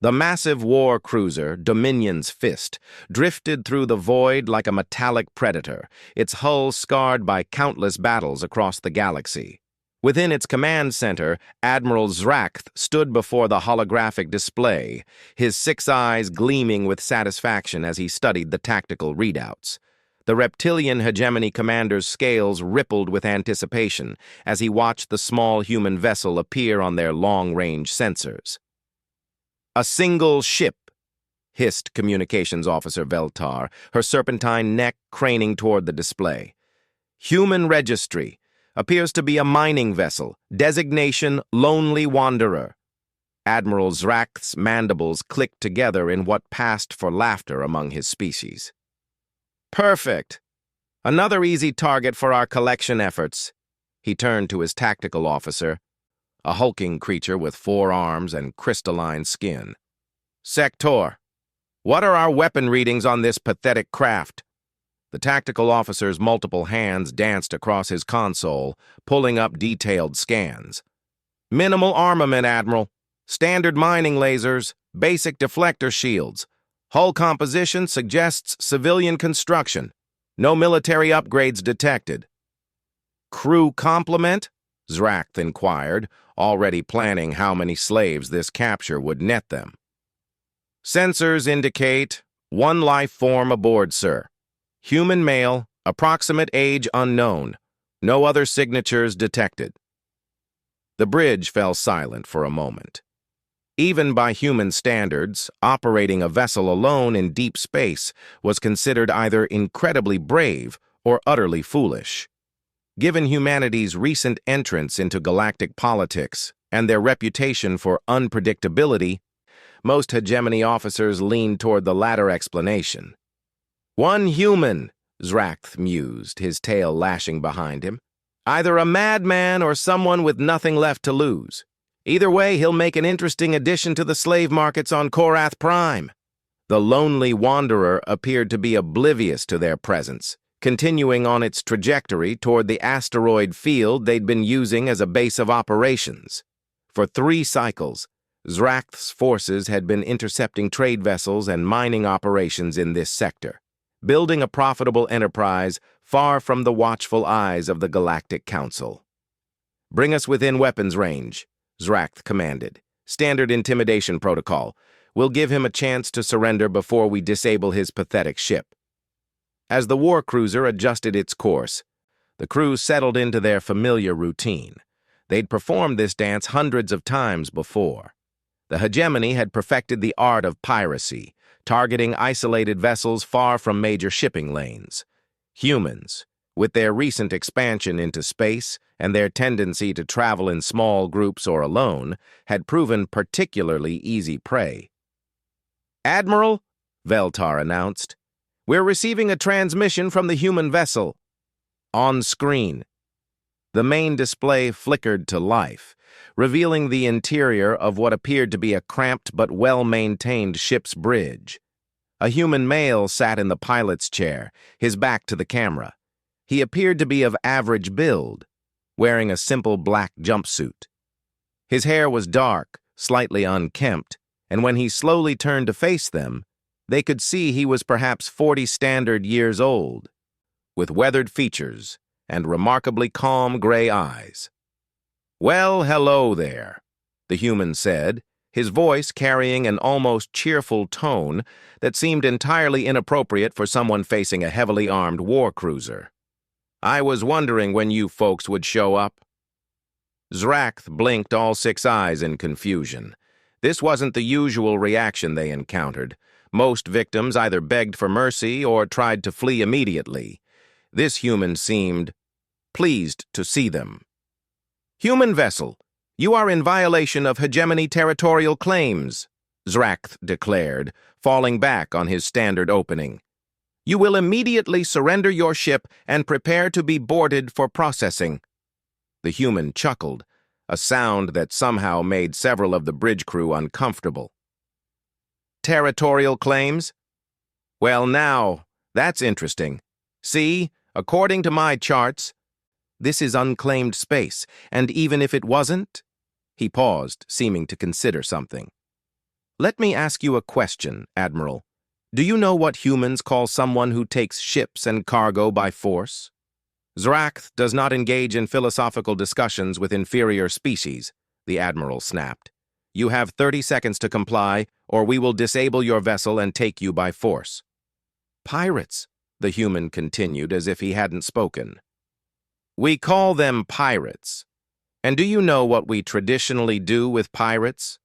The massive war cruiser, Dominion's Fist, drifted through the void like a metallic predator, its hull scarred by countless battles across the galaxy. Within its command center, Admiral Zrakth stood before the holographic display, his 6 eyes gleaming with satisfaction as he studied the tactical readouts. The reptilian hegemony commander's scales rippled with anticipation as he watched the small human vessel appear on their long-range sensors. "A single ship," hissed Communications Officer Veltar, her serpentine neck craning toward the display. "Human registry. Appears to be a mining vessel. Designation Lonely Wanderer." Admiral Zrakth's mandibles clicked together in what passed for laughter among his species. "Perfect. Another easy target for our collection efforts." He turned to his tactical officer, a hulking creature with 4 arms and crystalline skin. "Sector, what are our weapon readings on this pathetic craft?" The tactical officer's multiple hands danced across his console, pulling up detailed scans. "Minimal armament, Admiral. Standard mining lasers, basic deflector shields. Hull composition suggests civilian construction. No military upgrades detected." "Crew complement?" Zrakth inquired, already planning how many slaves this capture would net them. "Sensors indicate 1 life form aboard, sir. Human male, approximate age unknown. No other signatures detected." The bridge fell silent for a moment. Even by human standards, operating a vessel alone in deep space was considered either incredibly brave or utterly foolish. Given humanity's recent entrance into galactic politics and their reputation for unpredictability, most hegemony officers leaned toward the latter explanation. "1 human," Zrakth mused, his tail lashing behind him. "Either a madman or someone with nothing left to lose. Either way, he'll make an interesting addition to the slave markets on Korath Prime." The Lonely Wanderer appeared to be oblivious to their presence, continuing on its trajectory toward the asteroid field they'd been using as a base of operations. For 3 cycles, Zrakth's forces had been intercepting trade vessels and mining operations in this sector, building a profitable enterprise far from the watchful eyes of the Galactic Council. "Bring us within weapons range," Zrakth commanded. "Standard intimidation protocol. We'll give him a chance to surrender before we disable his pathetic ship." As the war cruiser adjusted its course, the crew settled into their familiar routine. They'd performed this dance hundreds of times before. The hegemony had perfected the art of piracy, targeting isolated vessels far from major shipping lanes. Humans, with their recent expansion into space and their tendency to travel in small groups or alone, had proven particularly easy prey. "Admiral," Veltar announced, "we're receiving a transmission from the human vessel." On screen, the main display flickered to life, revealing the interior of what appeared to be a cramped but well-maintained ship's bridge. A human male sat in the pilot's chair, his back to the camera. He appeared to be of average build, wearing a simple black jumpsuit. His hair was dark, slightly unkempt, and when he slowly turned to face them, they could see he was perhaps 40 standard years old, with weathered features and remarkably calm gray eyes. "Well, hello there," the human said, his voice carrying an almost cheerful tone that seemed entirely inappropriate for someone facing a heavily armed war cruiser. "I was wondering when you folks would show up." Zrakth blinked all 6 eyes in confusion. This wasn't the usual reaction they encountered. Most victims either begged for mercy or tried to flee immediately. This human seemed pleased to see them. "Human vessel, you are in violation of hegemony territorial claims," Zrakth declared, falling back on his standard opening. "You will immediately surrender your ship and prepare to be boarded for processing." The human chuckled, a sound that somehow made several of the bridge crew uncomfortable. "Territorial claims? Well now, that's interesting. See, according to my charts, this is unclaimed space, and even if it wasn't..." He paused, seeming to consider something. Let me ask you a question, Admiral. Do you know what humans call someone who takes ships and cargo by force? Zrakth does not engage in philosophical discussions with inferior species, the Admiral snapped. You have 30 seconds to comply, or we will disable your vessel and take you by force. Pirates, the human continued as if he hadn't spoken. We call them pirates. And do you know what we traditionally do with pirates?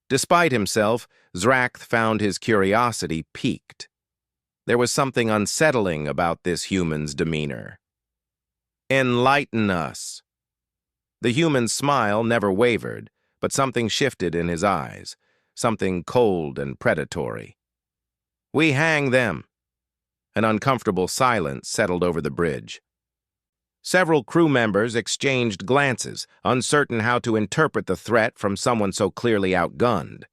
Despite himself, Zrakth found his curiosity piqued. There was something unsettling about this human's demeanor. Enlighten us. The human's smile never wavered, but something shifted in his eyes, something cold and predatory. We hang them. An uncomfortable silence settled over the bridge. Several crew members exchanged glances, uncertain how to interpret the threat from someone so clearly outgunned.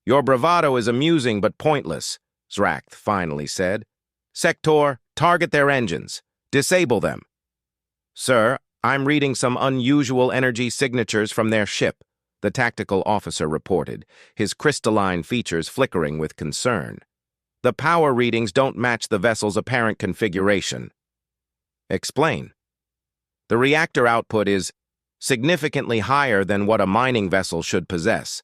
Your bravado is amusing but pointless, Zrakth finally said. Sector, target their engines. Disable them. Sir, I'm reading some unusual energy signatures from their ship, the tactical officer reported, his crystalline features flickering with concern. The power readings don't match the vessel's apparent configuration. Explain. The reactor output is significantly higher than what a mining vessel should possess,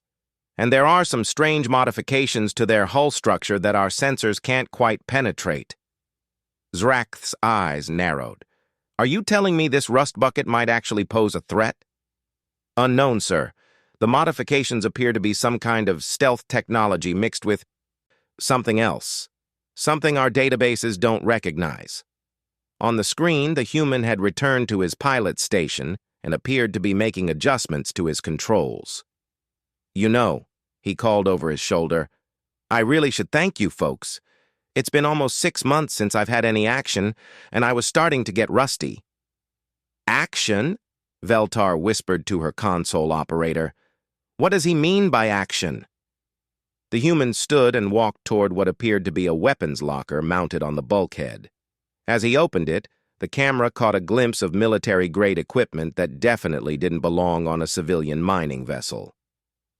and there are some strange modifications to their hull structure that our sensors can't quite penetrate. Zrakth's eyes narrowed. Are you telling me this rust bucket might actually pose a threat? Unknown, sir. The modifications appear to be some kind of stealth technology mixed with something else, something our databases don't recognize. On the screen, the human had returned to his pilot station and appeared to be making adjustments to his controls. You know, he called over his shoulder, I really should thank you folks. It's been almost 6 months since I've had any action, and I was starting to get rusty. Action? Veltar whispered to her console operator. What does he mean by action? The human stood and walked toward what appeared to be a weapons locker mounted on the bulkhead. As he opened it, the camera caught a glimpse of military-grade equipment that definitely didn't belong on a civilian mining vessel.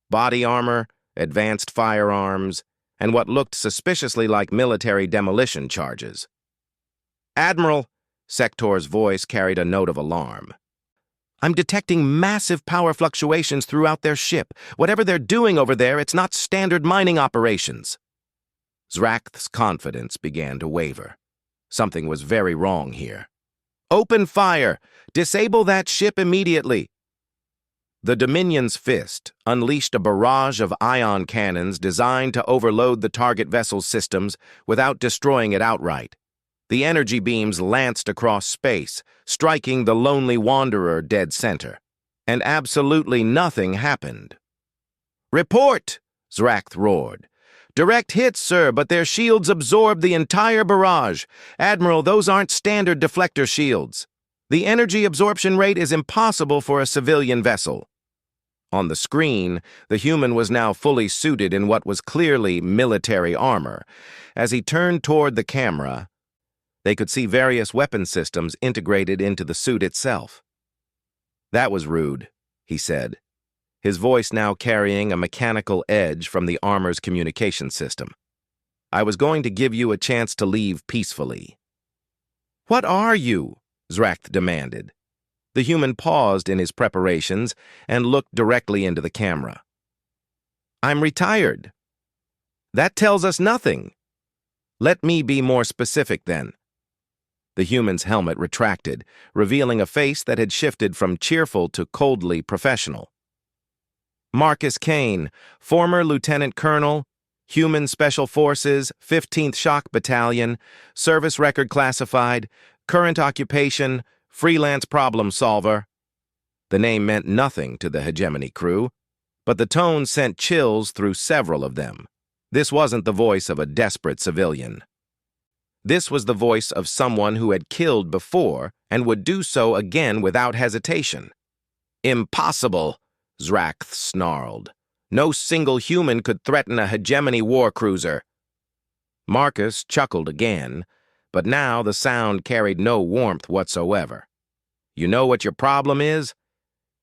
Body armor, advanced firearms, and what looked suspiciously like military demolition charges. Admiral, Sector's voice carried a note of alarm. I'm detecting massive power fluctuations throughout their ship. Whatever they're doing over there, it's not standard mining operations. Zrakth's confidence began to waver. Something was very wrong here. Open fire! Disable that ship immediately! The Dominion's fist unleashed a barrage of ion cannons designed to overload the target vessel's systems without destroying it outright. The energy beams lanced across space, striking the lonely wanderer dead center. And absolutely nothing happened. Report! Zrakth roared. Direct hits, sir, but their shields absorbed the entire barrage. Admiral, those aren't standard deflector shields. The energy absorption rate is impossible for a civilian vessel. On the screen, the human was now fully suited in what was clearly military armor. As he turned toward the camera, they could see various weapon systems integrated into the suit itself. That was rude, he said, his voice now carrying a mechanical edge from the armor's communication system. I was going to give you a chance to leave peacefully. What are you? Zrakth demanded. The human paused in his preparations and looked directly into the camera. I'm retired. That tells us nothing. Let me be more specific then. The human's helmet retracted, revealing a face that had shifted from cheerful to coldly professional. Marcus Kane, former Lieutenant Colonel, Human Special Forces, 15th Shock Battalion, service record classified, current occupation, freelance problem solver. The name meant nothing to the hegemony crew, but the tone sent chills through several of them. This wasn't the voice of a desperate civilian. This was the voice of someone who had killed before and would do so again without hesitation. Impossible, Zrakth snarled. No single human could threaten a hegemony war cruiser. Marcus chuckled again, but now the sound carried no warmth whatsoever. You know what your problem is?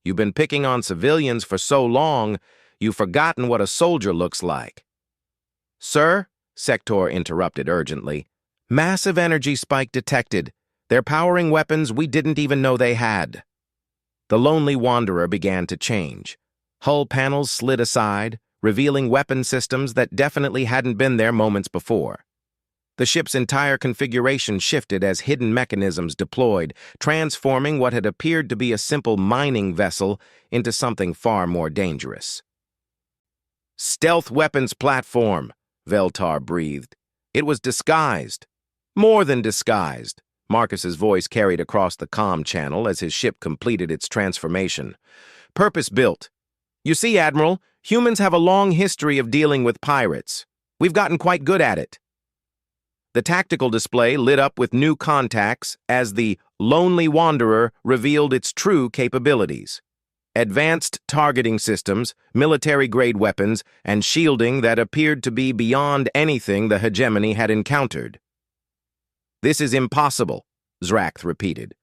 You've been picking on civilians for so long, You've forgotten what a soldier looks like. Sir, Sector interrupted urgently. Massive energy spike detected. They're powering weapons we didn't even know they had. The Lonely Wanderer began to change. Hull panels slid aside, revealing weapon systems that definitely hadn't been there moments before. The ship's entire configuration shifted as hidden mechanisms deployed, transforming what had appeared to be a simple mining vessel into something far more dangerous. Stealth weapons platform, Veltar breathed. It was disguised. More than disguised. Marcus's voice carried across the comm channel as his ship completed its transformation. Purpose-built. You see, Admiral, humans have a long history of dealing with pirates. We've gotten quite good at it. The tactical display lit up with new contacts as the Lonely Wanderer revealed its true capabilities. Advanced targeting systems, military-grade weapons, and shielding that appeared to be beyond anything the hegemony had encountered. This is impossible, Zrath repeated.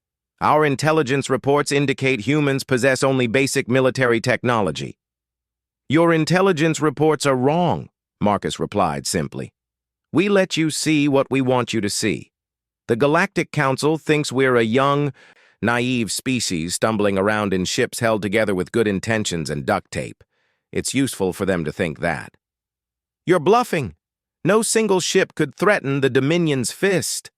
Our intelligence reports indicate humans possess only basic military technology. Your intelligence reports are wrong, Marcus replied simply. We let you see what we want you to see. The Galactic Council thinks we're a young, naive species stumbling around in ships held together with good intentions and duct tape. It's useful for them to think that. You're bluffing. No single ship could threaten the Dominion's fist.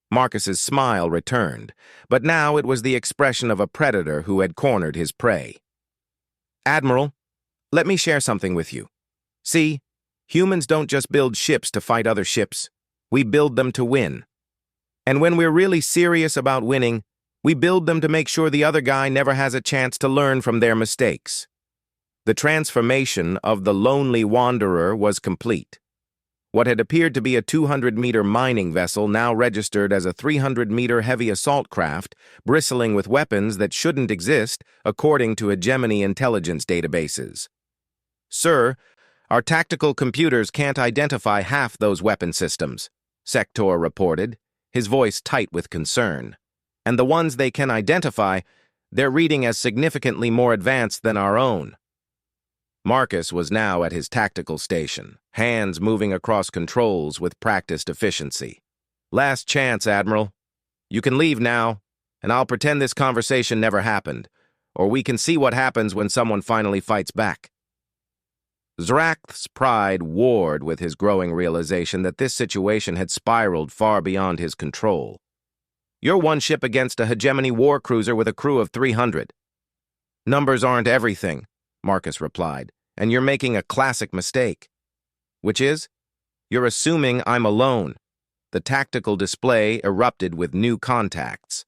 Marcus's smile returned, but now it was the expression of a predator who had cornered his prey. Admiral, let me share something with you. See, humans don't just build ships to fight other ships. We build them to win. And when we're really serious about winning, we build them to make sure the other guy never has a chance to learn from their mistakes. The transformation of the Lonely Wanderer was complete. What had appeared to be a 200-meter mining vessel now registered as a 300-meter heavy assault craft, bristling with weapons that shouldn't exist according to hegemony intelligence databases. Sir, our tactical computers can't identify half those weapon systems, Sector reported, his voice tight with concern. And the ones they can identify, they're reading as significantly more advanced than our own. Marcus was now at his tactical station, hands moving across controls with practiced efficiency. Last chance, Admiral. You can leave now, and I'll pretend this conversation never happened, or we can see what happens when someone finally fights back. Zrath's pride warred with his growing realization that this situation had spiraled far beyond his control. You're one ship against a hegemony war cruiser with a crew of 300. Numbers aren't everything, Marcus replied, and you're making a classic mistake. Which is? You're assuming I'm alone. The tactical display erupted with new contacts.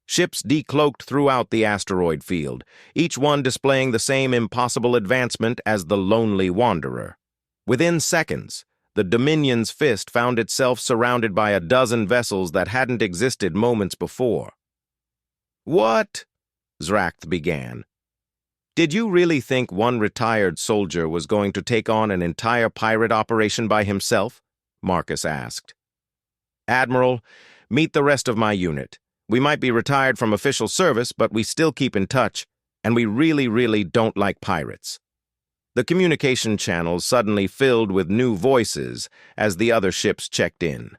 Ships decloaked throughout the asteroid field, each one displaying the same impossible advancement as the Lonely Wanderer. Within seconds, the Dominion's fist found itself surrounded by a dozen vessels that hadn't existed moments before. What? Zrath began. Did you really think one retired soldier was going to take on an entire pirate operation by himself? Marcus asked. Admiral, meet the rest of my unit. We might be retired from official service, but we still keep in touch, and we really don't like pirates. The communication channels suddenly filled with new voices as the other ships checked in.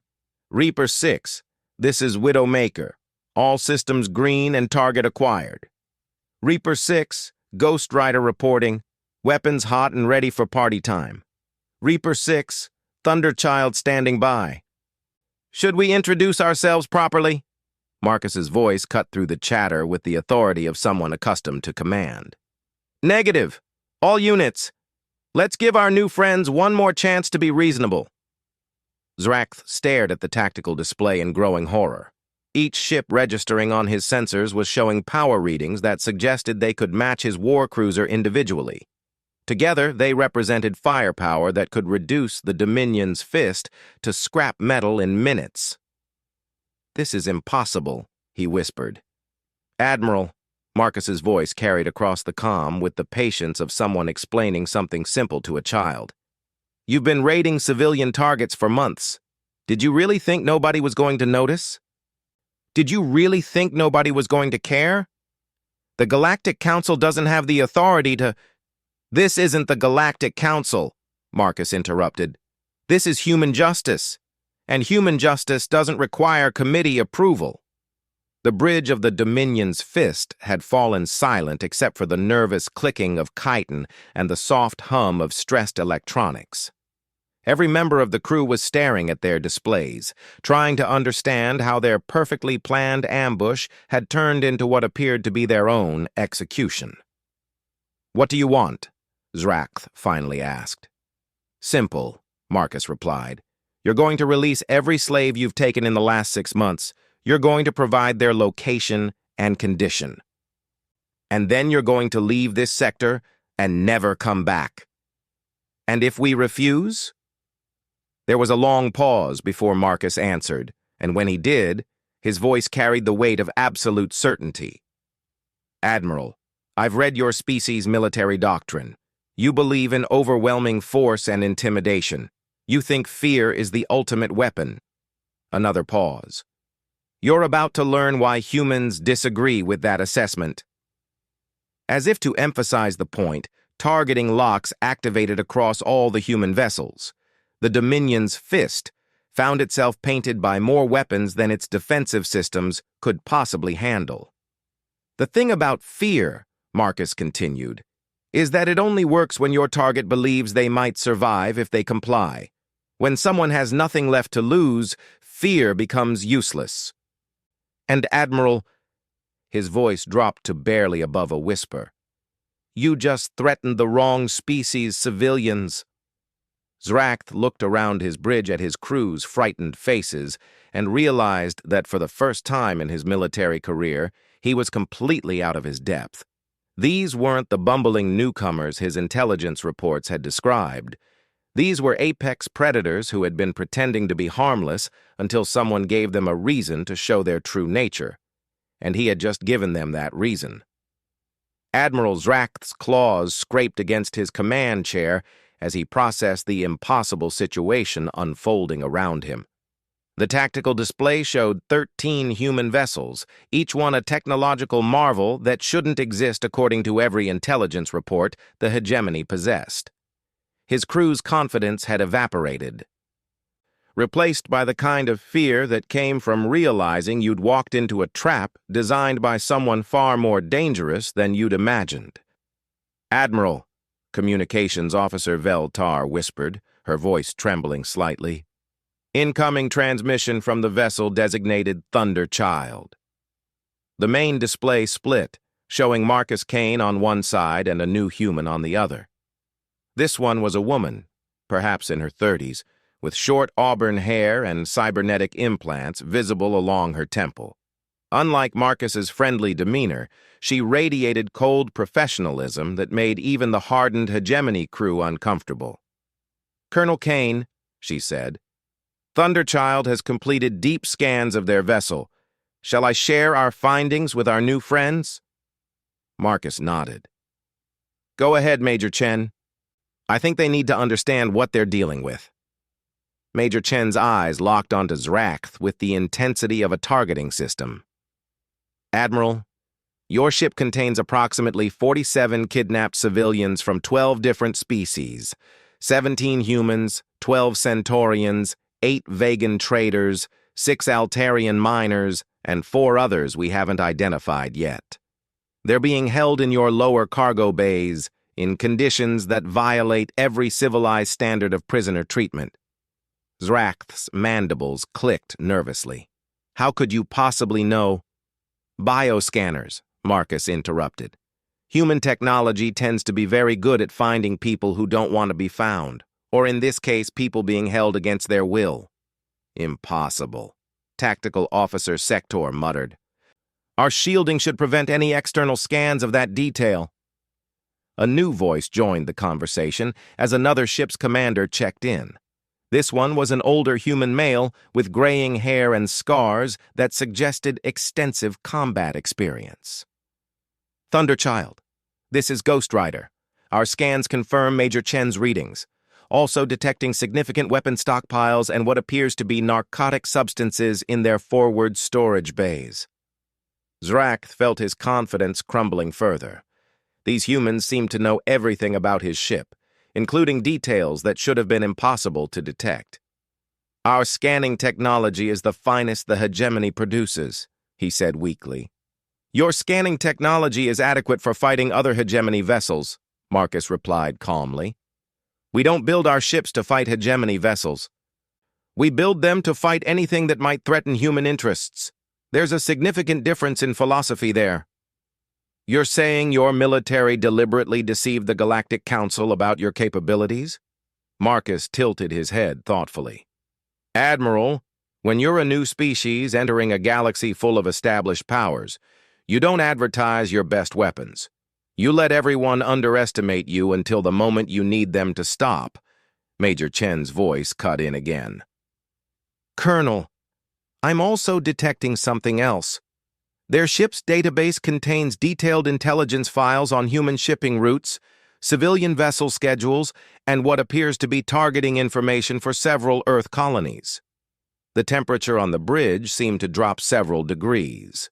Reaper 6, this is Widowmaker. All systems green and target acquired. Reaper 6, Ghost Rider reporting. Weapons hot and ready for party time. Reaper 6, Thunderchild standing by. Should we introduce ourselves properly? Marcus's voice cut through the chatter with the authority of someone accustomed to command. Negative. All units. Let's give our new friends one more chance to be reasonable. Zrath stared at the tactical display in growing horror. Each ship registering on his sensors was showing power readings that suggested they could match his war cruiser individually. Together, they represented firepower that could reduce the Dominion's fist to scrap metal in minutes. This is impossible, he whispered. Admiral, Marcus's voice carried across the comm with the patience of someone explaining something simple to a child. You've been raiding civilian targets for months. Did you really think nobody was going to notice? Did you really think nobody was going to care? The Galactic Council doesn't have the authority to... This isn't the Galactic Council, Marcus interrupted. This is human justice, and human justice doesn't require committee approval. The bridge of the Dominion's fist had fallen silent except for the nervous clicking of chitin and the soft hum of stressed electronics. Every member of the crew was staring at their displays, trying to understand how their perfectly planned ambush had turned into what appeared to be their own execution. "What do you want?" Zrath finally asked. "Simple," Marcus replied. "You're going to release every slave you've taken in the last 6 months. You're going to provide their location and condition. And then you're going to leave this sector and never come back. And if we refuse?" There was a long pause before Marcus answered, and when he did, his voice carried the weight of absolute certainty. "Admiral, I've read your species' military doctrine. You believe in overwhelming force and intimidation. You think fear is the ultimate weapon." Another pause. "You're about to learn why humans disagree with that assessment." As if to emphasize the point, targeting locks activated across all the human vessels. The Dominion's fist found itself painted by more weapons than its defensive systems could possibly handle. "The thing about fear," Marcus continued, "is that it only works when your target believes they might survive if they comply. When someone has nothing left to lose, fear becomes useless. And Admiral," his voice dropped to barely above a whisper, "you just threatened the wrong species' civilians." Zrath looked around his bridge at his crew's frightened faces and realized that for the first time in his military career, he was completely out of his depth. These weren't the bumbling newcomers his intelligence reports had described. These were apex predators who had been pretending to be harmless until someone gave them a reason to show their true nature, and he had just given them that reason. Admiral Zrath's claws scraped against his command chair as he processed the impossible situation unfolding around him. The tactical display showed 13 human vessels, each one a technological marvel that shouldn't exist according to every intelligence report the hegemony possessed. His crew's confidence had evaporated, replaced by the kind of fear that came from realizing you'd walked into a trap designed by someone far more dangerous than you'd imagined. "Admiral," Communications Officer Vel Tar whispered, her voice trembling slightly. "Incoming transmission from the vessel designated Thunder Child." The main display split, showing Marcus Kane on one side and a new human on the other. This one was a woman, perhaps in her 30s, with short auburn hair and cybernetic implants visible along her temple. Unlike Marcus's friendly demeanor, she radiated cold professionalism that made even the hardened hegemony crew uncomfortable. "Colonel Kane," she said, "Thunderchild has completed deep scans of their vessel. Shall I share our findings with our new friends?" Marcus nodded. "Go ahead, Major Chen. I think they need to understand what they're dealing with." Major Chen's eyes locked onto Zrath with the intensity of a targeting system. "Admiral, your ship contains approximately 47 kidnapped civilians from 12 different species, 17 humans, 12 Centaurians, 8 Vegan traders, 6 Altarian miners, and 4 others we haven't identified yet. They're being held in your lower cargo bays in conditions that violate every civilized standard of prisoner treatment." Zrath's mandibles clicked nervously. "How could you possibly know?" "Bioscanners," Marcus interrupted. "Human technology tends to be very good at finding people who don't want to be found, or in this case, people being held against their will." "Impossible," Tactical Officer Sector muttered. "Our shielding should prevent any external scans of that detail." A new voice joined the conversation as another ship's commander checked in. This one was an older human male with graying hair and scars that suggested extensive combat experience. "Thunderchild, this is Ghost Rider. Our scans confirm Major Chen's readings, also detecting significant weapon stockpiles and what appears to be narcotic substances in their forward storage bays." Zrath felt his confidence crumbling further. These humans seemed to know everything about his ship, including details that should have been impossible to detect. "Our scanning technology is the finest the hegemony produces," he said weakly. "Your scanning technology is adequate for fighting other hegemony vessels," Marcus replied calmly. "We don't build our ships to fight hegemony vessels. We build them to fight anything that might threaten human interests. There's a significant difference in philosophy there." "You're saying your military deliberately deceived the Galactic Council about your capabilities?" Marcus tilted his head thoughtfully. "Admiral, when you're a new species entering a galaxy full of established powers, you don't advertise your best weapons. You let everyone underestimate you until the moment you need them to stop." Major Chen's voice cut in again. "Colonel, I'm also detecting something else. Their ship's database contains detailed intelligence files on human shipping routes, civilian vessel schedules, and what appears to be targeting information for several Earth colonies. The temperature on the bridge seemed to drop several degrees."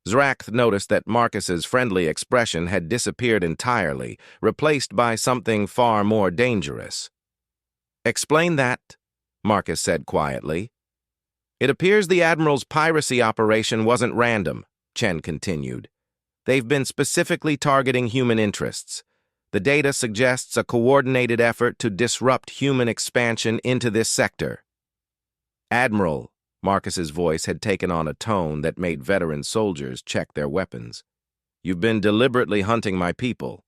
Zrakth noticed that Marcus's friendly expression had disappeared entirely, replaced by something far more dangerous. "Explain that," Marcus said quietly. "It appears the Admiral's piracy operation wasn't random," Chen continued. "They've been specifically targeting human interests. The data suggests a coordinated effort to disrupt human expansion into this sector." "Admiral," Marcus's voice had taken on a tone that made veteran soldiers check their weapons. "You've been deliberately hunting my people."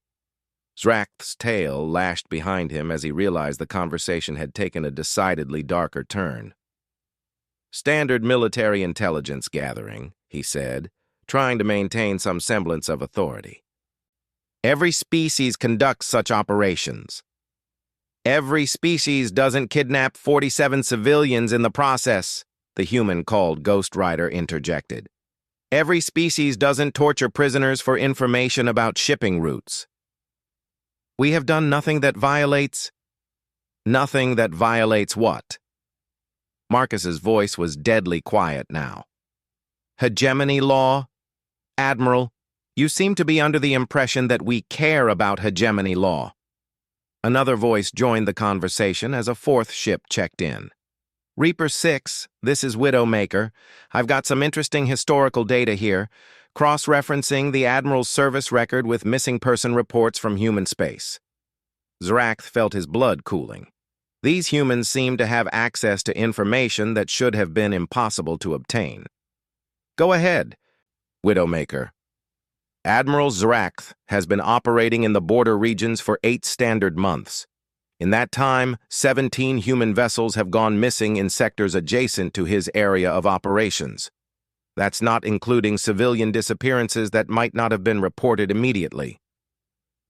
Zrakth's tail lashed behind him as he realized the conversation had taken a decidedly darker turn. "Standard military intelligence gathering," he said, trying to maintain some semblance of authority. "Every species conducts such operations. Every species doesn't kidnap 47 civilians in the process," the human called Ghost Rider interjected. "Every species doesn't torture prisoners for information about shipping routes." "We have done nothing that violates—" "Nothing that violates what?" Marcus's voice was deadly quiet now. "Hegemony law? Admiral, you seem to be under the impression that we care about hegemony law." Another voice joined the conversation as a fourth ship checked in. "Reaper 6, this is Widowmaker. I've got some interesting historical data here, cross-referencing the Admiral's service record with missing person reports from human space." Zrakth felt his blood cooling. These humans seemed to have access to information that should have been impossible to obtain. "Go ahead, Widowmaker." "Admiral Zrakth has been operating in the border regions for 8 standard months. In that time, 17 human vessels have gone missing in sectors adjacent to his area of operations. That's not including civilian disappearances that might not have been reported immediately."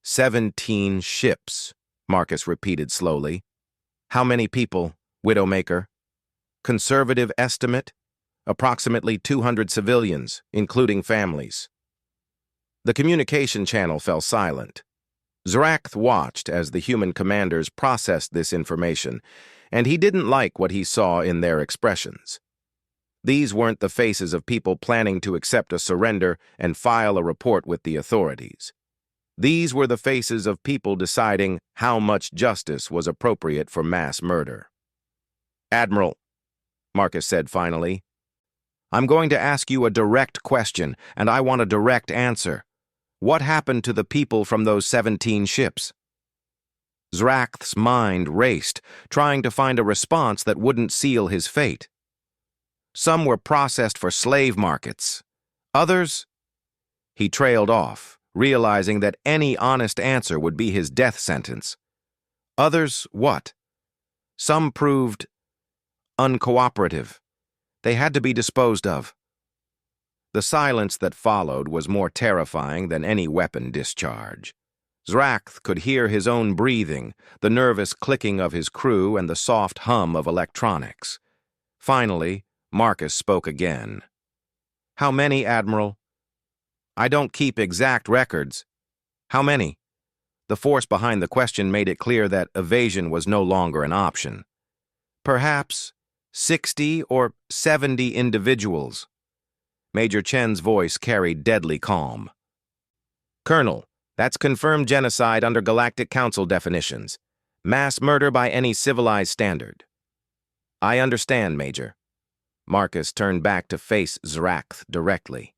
17 ships, Marcus repeated slowly. "How many people, Widowmaker?" "Conservative estimate, approximately 200 civilians, including families." The communication channel fell silent. Zrakth watched as the human commanders processed this information, and he didn't like what he saw in their expressions. These weren't the faces of people planning to accept a surrender and file a report with the authorities. These were the faces of people deciding how much justice was appropriate for mass murder. "Admiral," Marcus said finally, "I'm going to ask you a direct question, and I want a direct answer. What happened to the people from those 17 ships?" Zrakth's mind raced, trying to find a response that wouldn't seal his fate. "Some were processed for slave markets. Others—" He trailed off, realizing that any honest answer would be his death sentence. "Others what?" "Some proved uncooperative. They had to be disposed of." The silence that followed was more terrifying than any weapon discharge. Zrakth could hear his own breathing, the nervous clicking of his crew, and the soft hum of electronics. Finally, Marcus spoke again. "How many, Admiral?" "I don't keep exact records." "How many?" The force behind the question made it clear that evasion was no longer an option. "Perhaps 60 or 70 individuals." Major Chen's voice carried deadly calm. Colonel, that's confirmed genocide under Galactic Council definitions. Mass murder by any civilized standard. I understand, Major. Marcus turned back to face Zrakth directly.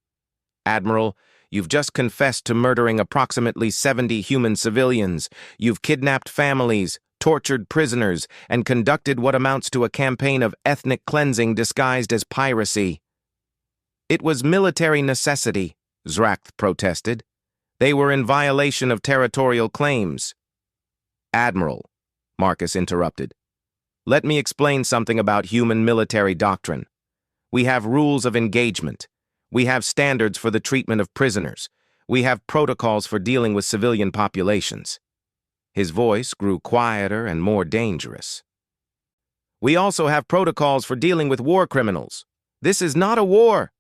Admiral, you've just confessed to murdering approximately 70 human civilians. You've kidnapped families, tortured prisoners, and conducted what amounts to a campaign of ethnic cleansing disguised as piracy. It was military necessity, Zrakth protested. They were in violation of territorial claims. Admiral, Marcus interrupted. Let me explain something about human military doctrine. We have rules of engagement. We have standards for the treatment of prisoners. We have protocols for dealing with civilian populations. His voice grew quieter and more dangerous. We also have protocols for dealing with war criminals. This is not a war.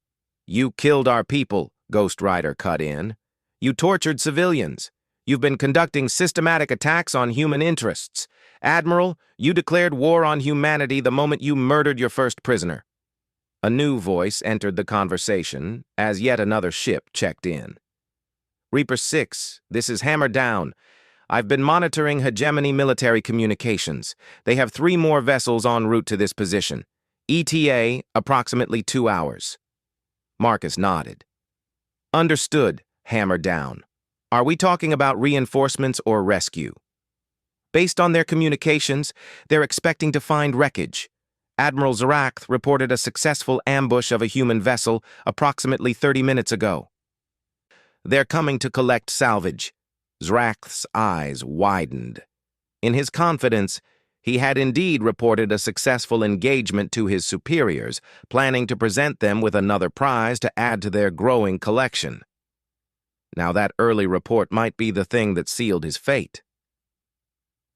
You killed our people, Ghost Rider cut in. You tortured civilians. You've been conducting systematic attacks on human interests. Admiral, you declared war on humanity the moment you murdered your first prisoner. A new voice entered the conversation as yet another ship checked in. Reaper 6, this is Hammer Down. I've been monitoring Hegemony military communications. They have 3 more vessels en route to this position. ETA, approximately 2 hours. Marcus nodded. Understood, Hammer Down. Are we talking about reinforcements or rescue? Based on their communications, they're expecting to find wreckage. Admiral Zrakth reported a successful ambush of a human vessel approximately 30 minutes ago. They're coming to collect salvage. Zrakth's eyes widened. In his confidence, he had indeed reported a successful engagement to his superiors, planning to present them with another prize to add to their growing collection. Now that early report might be the thing that sealed his fate.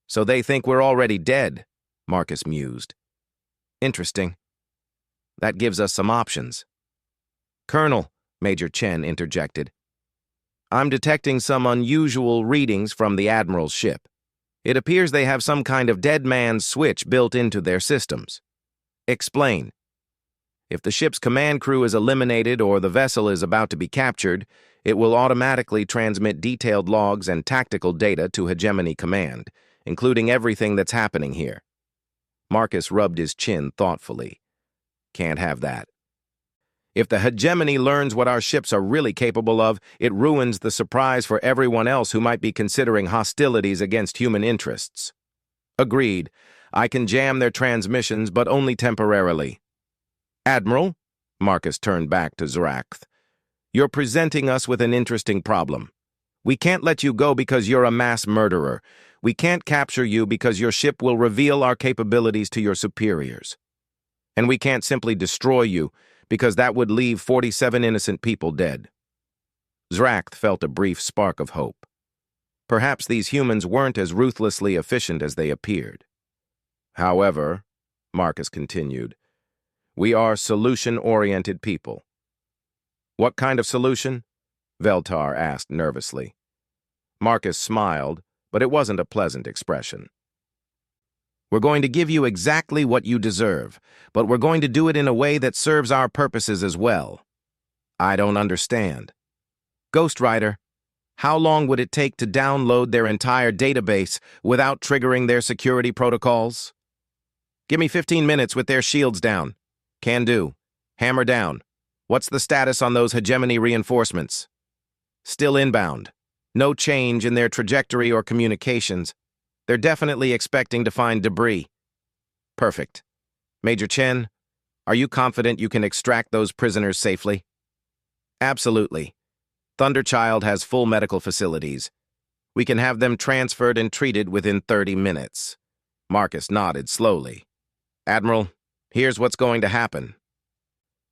So they think we're already dead, Marcus mused. Interesting. That gives us some options. Colonel, Major Chen interjected. I'm detecting some unusual readings from the Admiral's ship. It appears they have some kind of dead man's switch built into their systems. Explain. If the ship's command crew is eliminated or the vessel is about to be captured, it will automatically transmit detailed logs and tactical data to Hegemony Command, including everything that's happening here. Marcus rubbed his chin thoughtfully. Can't have that. If the Hegemony learns what our ships are really capable of, it ruins the surprise for everyone else who might be considering hostilities against human interests. Agreed. I can jam their transmissions, but only temporarily. Admiral, Marcus turned back to Zrakth, you're presenting us with an interesting problem. We can't let you go because you're a mass murderer. We can't capture you because your ship will reveal our capabilities to your superiors. And we can't simply destroy you because that would leave 47 innocent people dead. Zrakth felt a brief spark of hope. Perhaps these humans weren't as ruthlessly efficient as they appeared. However, Marcus continued, we are solution-oriented people. What kind of solution? Veltar asked nervously. Marcus smiled, but it wasn't a pleasant expression. We're going to give you exactly what you deserve, but we're going to do it in a way that serves our purposes as well. I don't understand. Ghost Rider, how long would it take to download their entire database without triggering their security protocols? Give me 15 minutes with their shields down. Can do. Hammer down. What's the status on those Hegemony reinforcements? Still inbound. No change in their trajectory or communications. They're definitely expecting to find debris. Perfect. Major Chen, are you confident you can extract those prisoners safely? Absolutely. Thunderchild has full medical facilities. We can have them transferred and treated within 30 minutes. Marcus nodded slowly. Admiral, here's what's going to happen.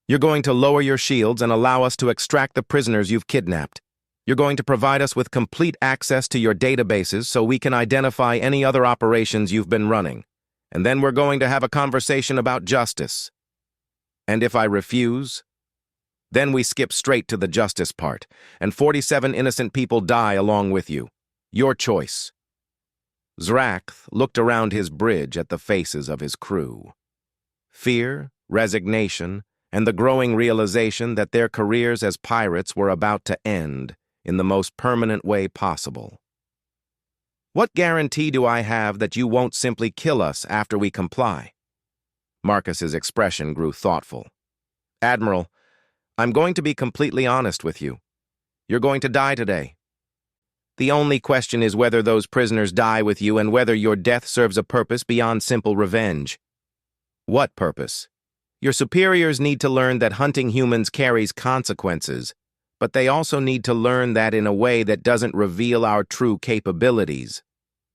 You're going to lower your shields and allow us to extract the prisoners you've kidnapped. You're going to provide us with complete access to your databases so we can identify any other operations you've been running. And then we're going to have a conversation about justice. And if I refuse? Then we skip straight to the justice part, and 47 innocent people die along with you. Your choice. Zrakth looked around his bridge at the faces of his crew. Fear, resignation, and the growing realization that their careers as pirates were about to end in the most permanent way possible. What guarantee do I have that you won't simply kill us after we comply? Marcus's expression grew thoughtful. Admiral, I'm going to be completely honest with you. You're going to die today. The only question is whether those prisoners die with you and whether your death serves a purpose beyond simple revenge. What purpose? Your superiors need to learn that hunting humans carries consequences, but they also need to learn that in a way that doesn't reveal our true capabilities.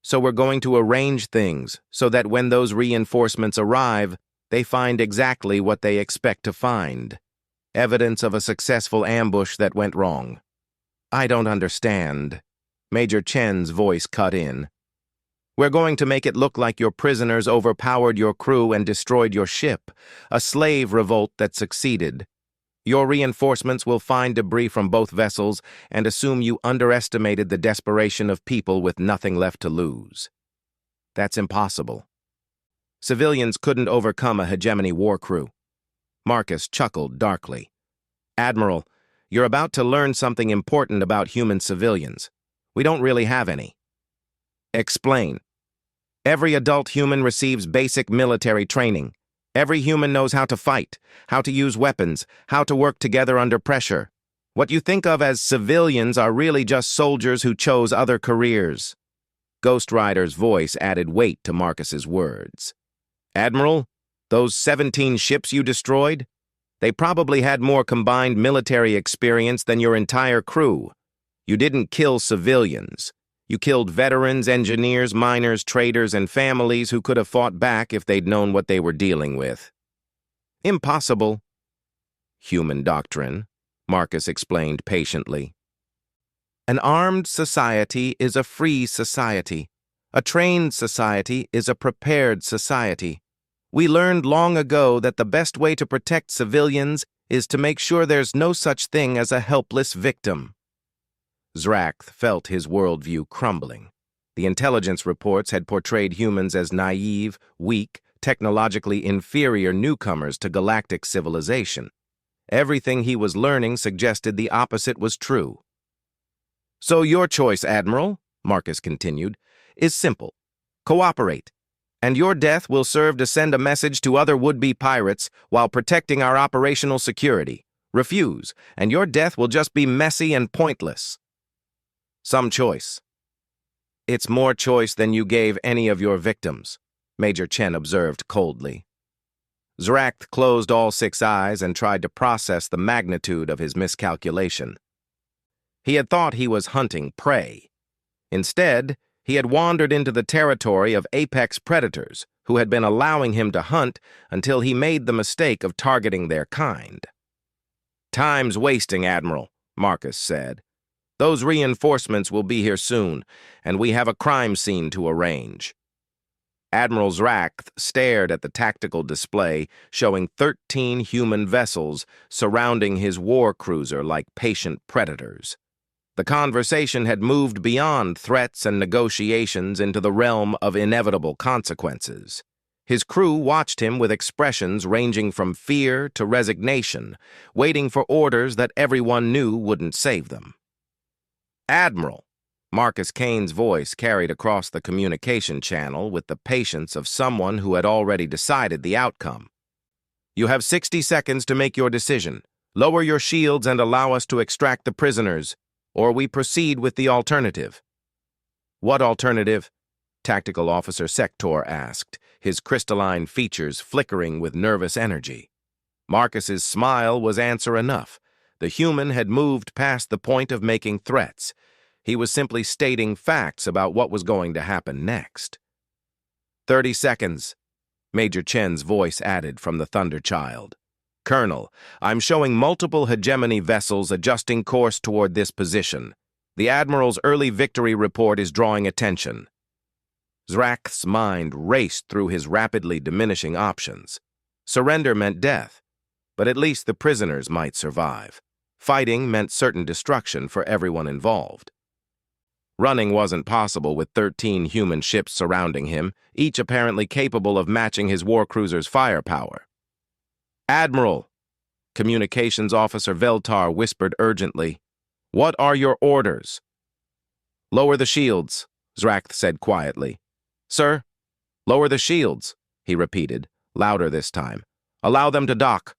So we're going to arrange things so that when those reinforcements arrive, they find exactly what they expect to find. Evidence of a successful ambush that went wrong. I don't understand. Major Chen's voice cut in. We're going to make it look like your prisoners overpowered your crew and destroyed your ship, a slave revolt that succeeded. Your reinforcements will find debris from both vessels and assume you underestimated the desperation of people with nothing left to lose. That's impossible. Civilians couldn't overcome a hegemony war crew. Marcus chuckled darkly. Admiral, you're about to learn something important about human civilians. We don't really have any. Explain. Every adult human receives basic military training. Every human knows how to fight, how to use weapons, how to work together under pressure. What you think of as civilians are really just soldiers who chose other careers. Ghost Rider's voice added weight to Marcus's words. Admiral, those 17 ships you destroyed? They probably had more combined military experience than your entire crew. You didn't kill civilians. You killed veterans, engineers, miners, traders, and families who could have fought back if they'd known what they were dealing with. Impossible. Human doctrine, Marcus explained patiently. An armed society is a free society. A trained society is a prepared society. We learned long ago that the best way to protect civilians is to make sure there's no such thing as a helpless victim. Zrakth felt his worldview crumbling. The intelligence reports had portrayed humans as naive, weak, technologically inferior newcomers to galactic civilization. Everything he was learning suggested the opposite was true. So your choice, Admiral, Marcus continued, is simple. Cooperate, and your death will serve to send a message to other would-be pirates while protecting our operational security. Refuse, and your death will just be messy and pointless. Some choice. It's more choice than you gave any of your victims, Major Chen observed coldly. Zrakth closed all 6 eyes and tried to process the magnitude of his miscalculation. He had thought he was hunting prey. Instead, he had wandered into the territory of apex predators who had been allowing him to hunt until he made the mistake of targeting their kind. Time's wasting, Admiral, Marcus said. Those reinforcements will be here soon, and we have a crime scene to arrange. Admiral Zrakth stared at the tactical display showing 13 human vessels surrounding his war cruiser like patient predators. The conversation had moved beyond threats and negotiations into the realm of inevitable consequences. His crew watched him with expressions ranging from fear to resignation, waiting for orders that everyone knew wouldn't save them. Admiral, Marcus Kane's voice carried across the communication channel with the patience of someone who had already decided the outcome. You have 60 seconds to make your decision. Lower your shields and allow us to extract the prisoners, or we proceed with the alternative. What alternative? Tactical Officer Sector asked, his crystalline features flickering with nervous energy. Marcus's smile was answer enough. The human had moved past the point of making threats. He was simply stating facts about what was going to happen next. 30 seconds, Major Chen's voice added from the Thunder Child. Colonel, I'm showing multiple hegemony vessels adjusting course toward this position. The Admiral's early victory report is drawing attention. Zrakth's mind raced through his rapidly diminishing options. Surrender meant death, but at least the prisoners might survive. Fighting meant certain destruction for everyone involved. Running wasn't possible with 13 human ships surrounding him, each apparently capable of matching his war cruiser's firepower. Admiral, Communications Officer Veltar whispered urgently, What are your orders? Lower the shields, Zrakth said quietly. Sir, lower the shields, he repeated, louder this time. Allow them to dock.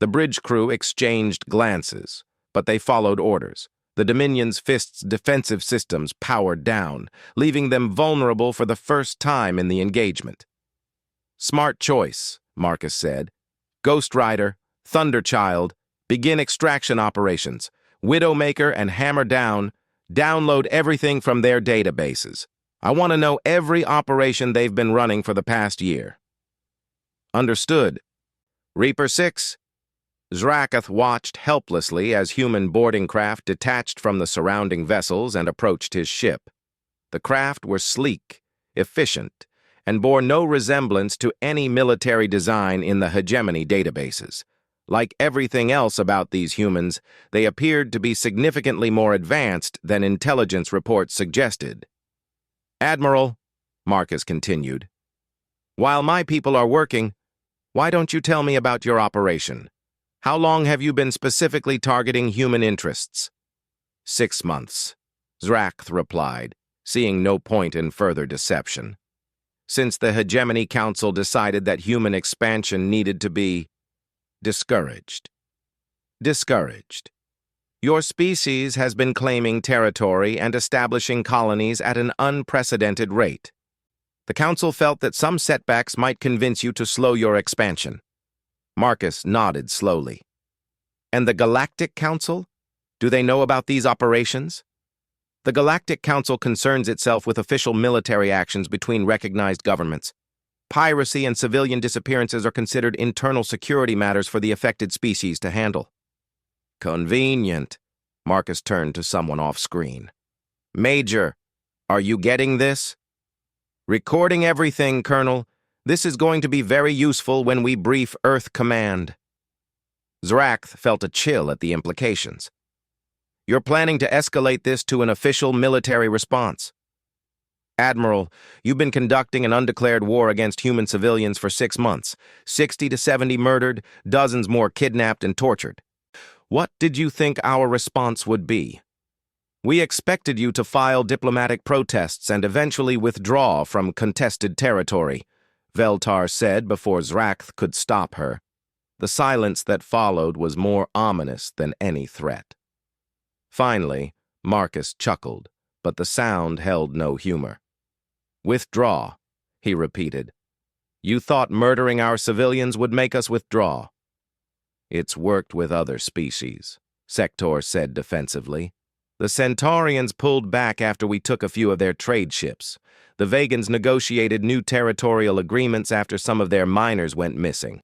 The bridge crew exchanged glances, but they followed orders. The Dominion's Fist's defensive systems powered down, leaving them vulnerable for the first time in the engagement. Smart choice, Marcus said. Ghost Rider, Thunderchild, begin extraction operations. Widowmaker and Hammer Down, download everything from their databases. I want to know every operation they've been running for the past year. Understood. Reaper 6. Zrakath watched helplessly as human boarding craft detached from the surrounding vessels and approached his ship. The craft were sleek, efficient, and bore no resemblance to any military design in the hegemony databases. Like everything else about these humans, they appeared to be significantly more advanced than intelligence reports suggested. Admiral, Marcus continued, while my people are working, why don't you tell me about your operation? How long have you been specifically targeting human interests? 6 months, Zrakth replied, seeing no point in further deception. Since the Hegemony Council decided that human expansion needed to be discouraged. Your species has been claiming territory and establishing colonies at an unprecedented rate. The Council felt that some setbacks might convince you to slow your expansion. Marcus nodded slowly. And the Galactic Council? Do they know about these operations? The Galactic Council concerns itself with official military actions between recognized governments. Piracy and civilian disappearances are considered internal security matters for the affected species to handle. Convenient. Marcus turned to someone off-screen. Major, are you getting this? Recording everything, Colonel. This is going to be very useful when we brief Earth Command. Zrakth felt a chill at the implications. You're planning to escalate this to an official military response. Admiral, you've been conducting an undeclared war against human civilians for 6 months. 60 to 70 murdered, dozens more kidnapped and tortured. What did you think our response would be? We expected you to file diplomatic protests and eventually withdraw from contested territory, Veltar said before Zrakth could stop her. The silence that followed was more ominous than any threat. Finally, Marcus chuckled, but the sound held no humor. Withdraw, he repeated. You thought murdering our civilians would make us withdraw. It's worked with other species, Sector said defensively. The Centaurians pulled back after we took a few of their trade ships. The Vegans negotiated new territorial agreements after some of their miners went missing.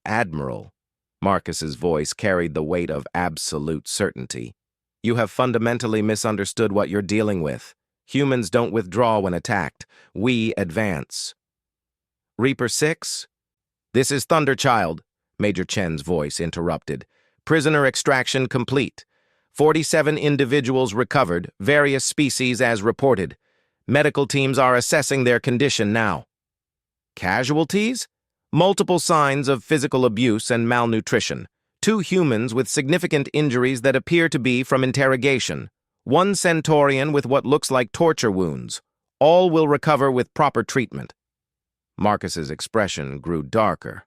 Admiral, Marcus's voice carried the weight of absolute certainty. You have fundamentally misunderstood what you're dealing with. Humans don't withdraw when attacked. We advance. Reaper 6? This is Thunderchild, Major Chen's voice interrupted. Prisoner extraction complete. 47 individuals recovered, various species as reported. Medical teams are assessing their condition now. Casualties? Multiple signs of physical abuse and malnutrition. 2 humans with significant injuries that appear to be from interrogation. 1 Centaurian with what looks like torture wounds. All will recover with proper treatment. Marcus's expression grew darker.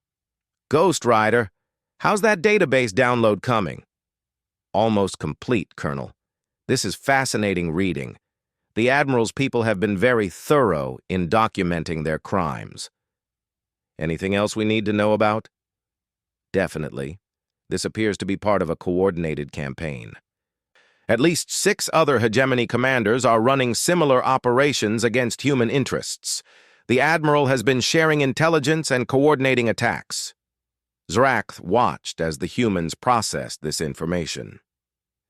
Ghost Rider, how's that database download coming? Almost complete, Colonel. This is fascinating reading. The Admiral's people have been very thorough in documenting their crimes. Anything else we need to know about? Definitely. This appears to be part of a coordinated campaign. At least 6 other hegemony commanders are running similar operations against human interests. The Admiral has been sharing intelligence and coordinating attacks. Zrakth watched as the humans processed this information.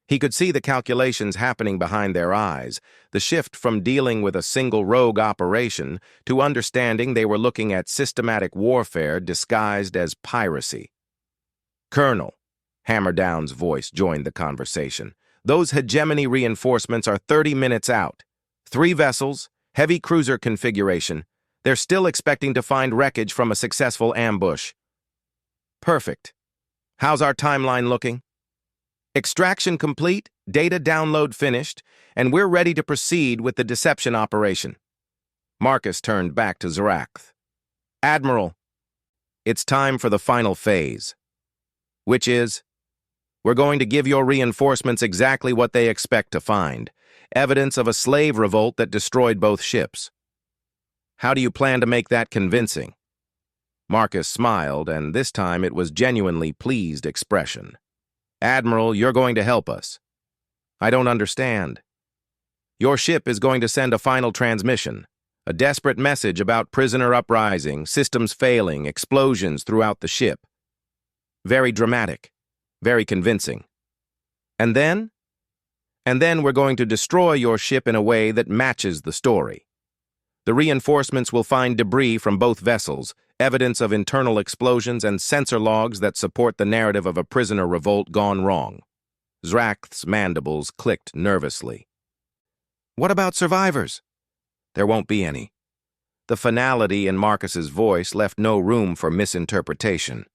He could see the calculations happening behind their eyes, the shift from dealing with a single rogue operation to understanding they were looking at systematic warfare disguised as piracy. Colonel, Hammerdown's voice joined the conversation. Those hegemony reinforcements are 30 minutes out. 3 vessels, heavy cruiser configuration. They're still expecting to find wreckage from a successful ambush. Perfect. How's our timeline looking? Extraction complete, data download finished, and we're ready to proceed with the deception operation. Marcus turned back to Zrath. Admiral, it's time for the final phase, which is, we're going to give your reinforcements exactly what they expect to find, evidence of a slave revolt that destroyed both ships. How do you plan to make that convincing? Marcus smiled, and this time it was genuinely pleased expression. Admiral, you're going to help us. I don't understand. Your ship is going to send a final transmission, a desperate message about prisoner uprising, systems failing, explosions throughout the ship. Very dramatic, very convincing. And then? And then we're going to destroy your ship in a way that matches the story. The reinforcements will find debris from both vessels, evidence of internal explosions and sensor logs that support the narrative of a prisoner revolt gone wrong. Zrath's mandibles clicked nervously. What about survivors? There won't be any. The finality in Marcus's voice left no room for misinterpretation.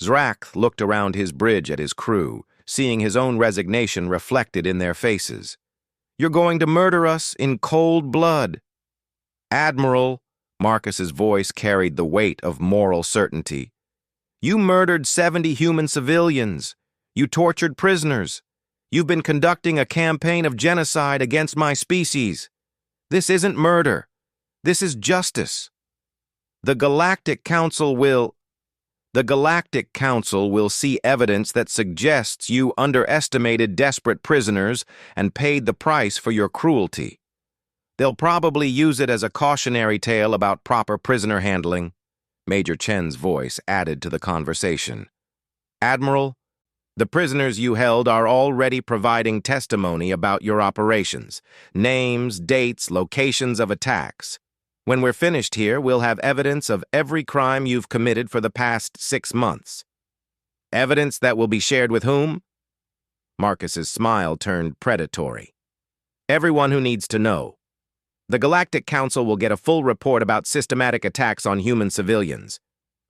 Zrath looked around his bridge at his crew, seeing his own resignation reflected in their faces. You're going to murder us in cold blood. Admiral, Marcus's voice carried the weight of moral certainty. You murdered 70 human civilians. You tortured prisoners. You've been conducting a campaign of genocide against my species. This isn't murder. This is justice. The Galactic Council will see evidence that suggests you underestimated desperate prisoners and paid the price for your cruelty. They'll probably use it as a cautionary tale about proper prisoner handling. Major Chen's voice added to the conversation. Admiral, the prisoners you held are already providing testimony about your operations. Names, dates, locations of attacks. When we're finished here, we'll have evidence of every crime you've committed for the past 6 months. Evidence that will be shared with whom? Marcus's smile turned predatory. Everyone who needs to know. The Galactic Council will get a full report about systematic attacks on human civilians.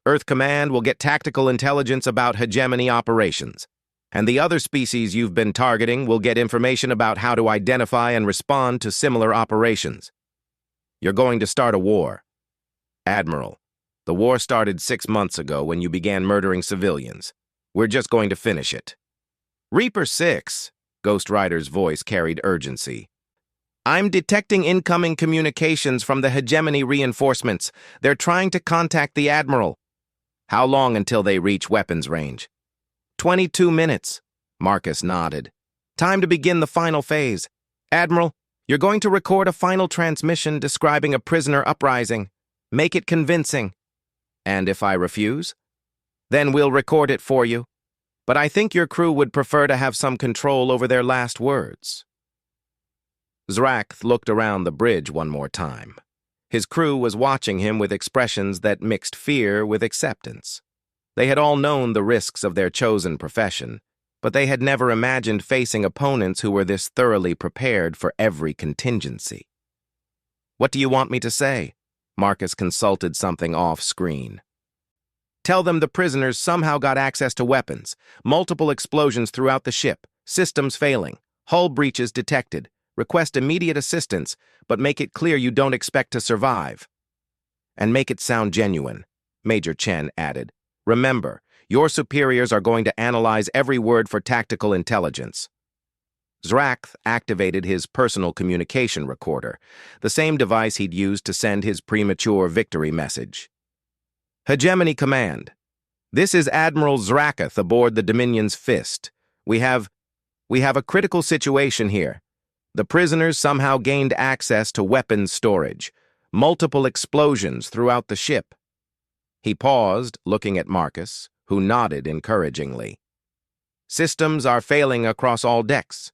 Earth Command will get tactical intelligence about hegemony operations. And the other species you've been targeting will get information about how to identify and respond to similar operations. You're going to start a war. Admiral, the war started 6 months ago when you began murdering civilians. We're just going to finish it. Reaper 6, Ghost Rider's voice carried urgency. I'm detecting incoming communications from the hegemony reinforcements. They're trying to contact the Admiral. How long until they reach weapons range? 22 minutes, Marcus nodded. Time to begin the final phase. Admiral, you're going to record a final transmission describing a prisoner uprising. Make it convincing. And if I refuse? Then we'll record it for you. But I think your crew would prefer to have some control over their last words. Zrath looked around the bridge one more time. His crew was watching him with expressions that mixed fear with acceptance. They had all known the risks of their chosen profession, but they had never imagined facing opponents who were this thoroughly prepared for every contingency. What do you want me to say? Marcus consulted something off-screen. Tell them the prisoners somehow got access to weapons, multiple explosions throughout the ship, systems failing, hull breaches detected. Request immediate assistance, but make it clear you don't expect to survive. And make it sound genuine, Major Chen added. Remember, your superiors are going to analyze every word for tactical intelligence. Zrath activated his personal communication recorder, the same device he'd used to send his premature victory message. Hegemony Command. This is Admiral Zrath aboard the Dominion's Fist. We have a critical situation here. The prisoners somehow gained access to weapons storage, multiple explosions throughout the ship. He paused, looking at Marcus, who nodded encouragingly. Systems are failing across all decks.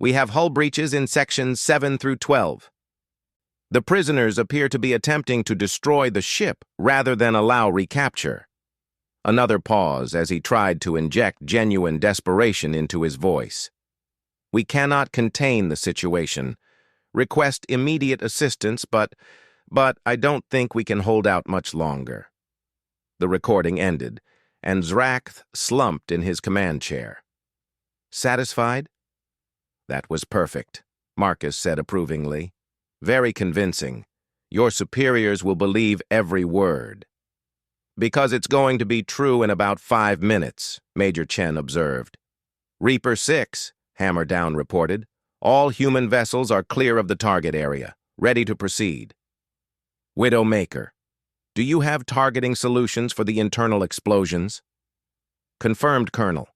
We have hull breaches in sections 7 through 12. The prisoners appear to be attempting to destroy the ship rather than allow recapture. Another pause as he tried to inject genuine desperation into his voice. We cannot contain the situation. Request immediate assistance, but I don't think we can hold out much longer. The recording ended, and Zrath slumped in his command chair. Satisfied? That was perfect, Marcus said approvingly. Very convincing. Your superiors will believe every word. Because it's going to be true in about 5 minutes, Major Chen observed. Reaper 6, Hammer Down reported. All human vessels are clear of the target area, ready to proceed. Widowmaker, do you have targeting solutions for the internal explosions? Confirmed, Colonel.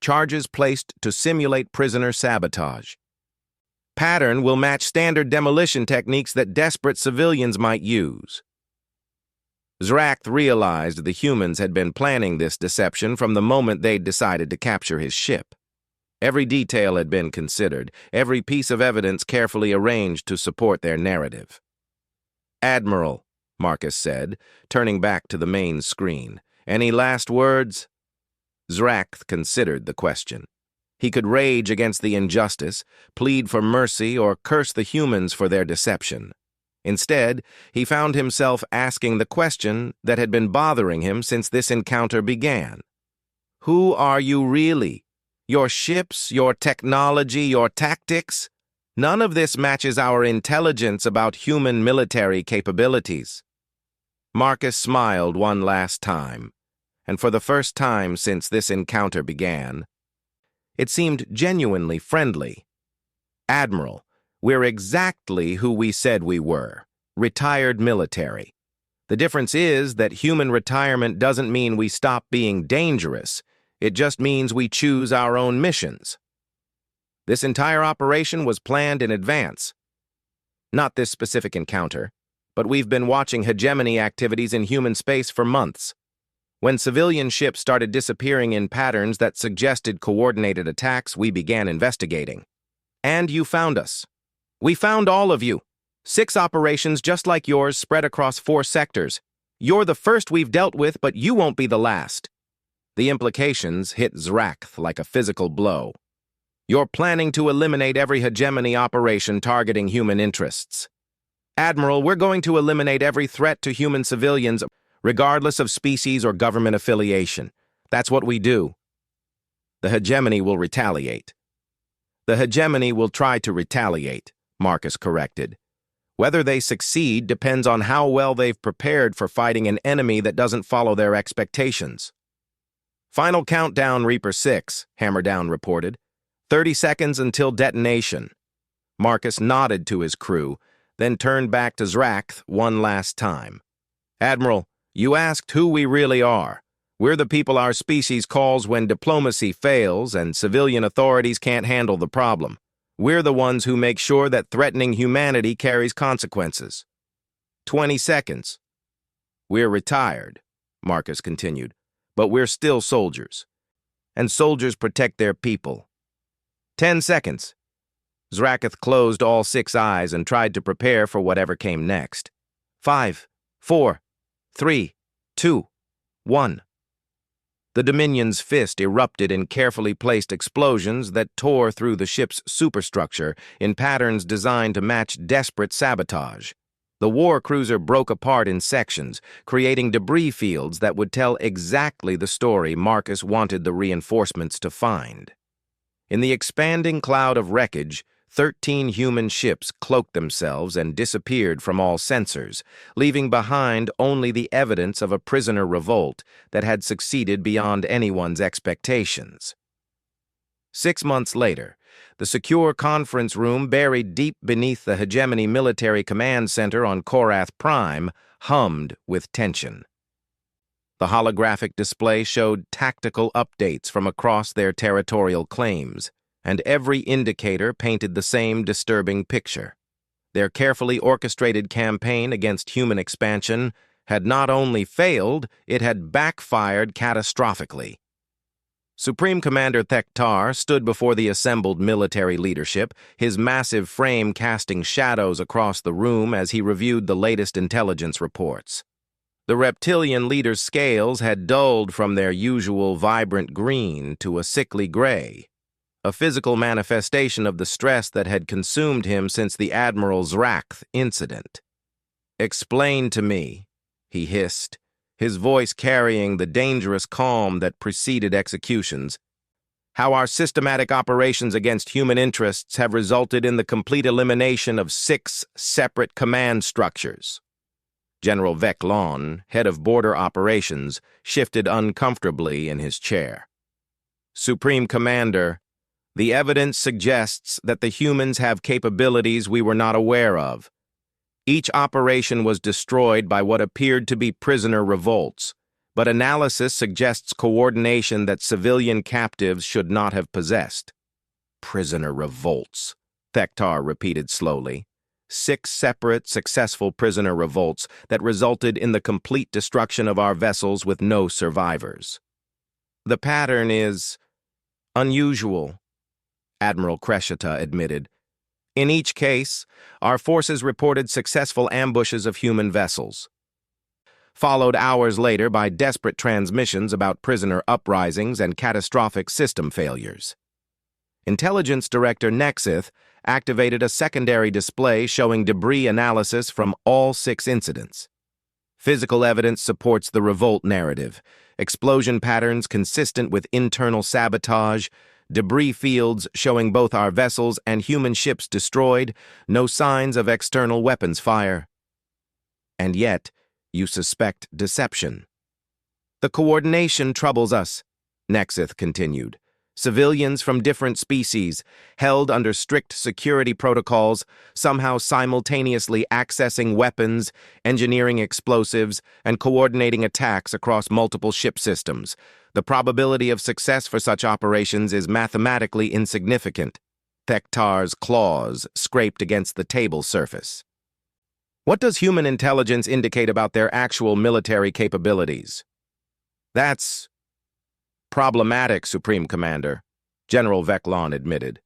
Charges placed to simulate prisoner sabotage. Pattern will match standard demolition techniques that desperate civilians might use. Zrakth realized the humans had been planning this deception from the moment they'd decided to capture his ship. Every detail had been considered, every piece of evidence carefully arranged to support their narrative. Admiral, Marcus said, turning back to the main screen. Any last words? Zrakth considered the question. He could rage against the injustice, plead for mercy, or curse the humans for their deception. Instead, he found himself asking the question that had been bothering him since this encounter began. Who are you really? Your ships, your technology, your tactics? None of this matches our intelligence about human military capabilities. Marcus smiled one last time, and for the first time since this encounter began, it seemed genuinely friendly. Admiral, we're exactly who we said we were, retired military. The difference is that human retirement doesn't mean we stop being dangerous. It just means we choose our own missions. This entire operation was planned in advance. Not this specific encounter, but we've been watching hegemony activities in human space for months. When civilian ships started disappearing in patterns that suggested coordinated attacks, we began investigating. And you found us. We found all of you. 6 operations just like yours spread across 4 sectors. You're the first we've dealt with, but you won't be the last. The implications hit Zrakth like a physical blow. You're planning to eliminate every hegemony operation targeting human interests. Admiral, we're going to eliminate every threat to human civilians, regardless of species or government affiliation. That's what we do. The hegemony will retaliate. The hegemony will try to retaliate, Marcus corrected. Whether they succeed depends on how well they've prepared for fighting an enemy that doesn't follow their expectations. Final countdown, Reaper 6, Hammer Down reported. 30 seconds until detonation. Marcus nodded to his crew, then turned back to Zrakth one last time. Admiral, you asked who we really are. We're the people our species calls when diplomacy fails and civilian authorities can't handle the problem. We're the ones who make sure that threatening humanity carries consequences. 20 seconds. We're retired, Marcus continued, but we're still soldiers. And soldiers protect their people. 10 seconds. Zrakth closed all 6 eyes and tried to prepare for whatever came next. 5, 4, 3, 2, 1. The Dominion's fist erupted in carefully placed explosions that tore through the ship's superstructure in patterns designed to match desperate sabotage. The war cruiser broke apart in sections, creating debris fields that would tell exactly the story Marcus wanted the reinforcements to find. In the expanding cloud of wreckage, 13 human ships cloaked themselves and disappeared from all sensors, leaving behind only the evidence of a prisoner revolt that had succeeded beyond anyone's expectations. 6 months later, the secure conference room buried deep beneath the Hegemony Military Command Center on Korath Prime hummed with tension. The holographic display showed tactical updates from across their territorial claims, and every indicator painted the same disturbing picture. Their carefully orchestrated campaign against human expansion had not only failed, it had backfired catastrophically. Supreme Commander Thektar stood before the assembled military leadership, his massive frame casting shadows across the room as he reviewed the latest intelligence reports. The reptilian leader's scales had dulled from their usual vibrant green to a sickly gray, a physical manifestation of the stress that had consumed him since the Admiral's Zrakth incident. "Explain to me," he hissed, his voice carrying the dangerous calm that preceded executions, how our systematic operations against human interests have resulted in the complete elimination of 6 separate command structures. General Veclon, head of border operations, shifted uncomfortably in his chair. Supreme Commander, the evidence suggests that the humans have capabilities we were not aware of. Each operation was destroyed by what appeared to be prisoner revolts, but analysis suggests coordination that civilian captives should not have possessed. Prisoner revolts, Thektar repeated slowly. 6 separate, successful prisoner revolts that resulted in the complete destruction of our vessels with no survivors. The pattern is unusual, Admiral Kreshata admitted. In each case, our forces reported successful ambushes of human vessels, followed hours later by desperate transmissions about prisoner uprisings and catastrophic system failures. Intelligence Director Nexith activated a secondary display showing debris analysis from all 6 incidents. Physical evidence supports the revolt narrative, explosion patterns consistent with internal sabotage, debris fields showing both our vessels and human ships destroyed, no signs of external weapons fire. And yet, you suspect deception. The coordination troubles us, Nexith continued. Civilians from different species, held under strict security protocols, somehow simultaneously accessing weapons, engineering explosives, and coordinating attacks across multiple ship systems. The probability of success for such operations is mathematically insignificant. Thektar's claws scraped against the table surface. What does human intelligence indicate about their actual military capabilities? That's problematic, Supreme Commander, General Veclon admitted.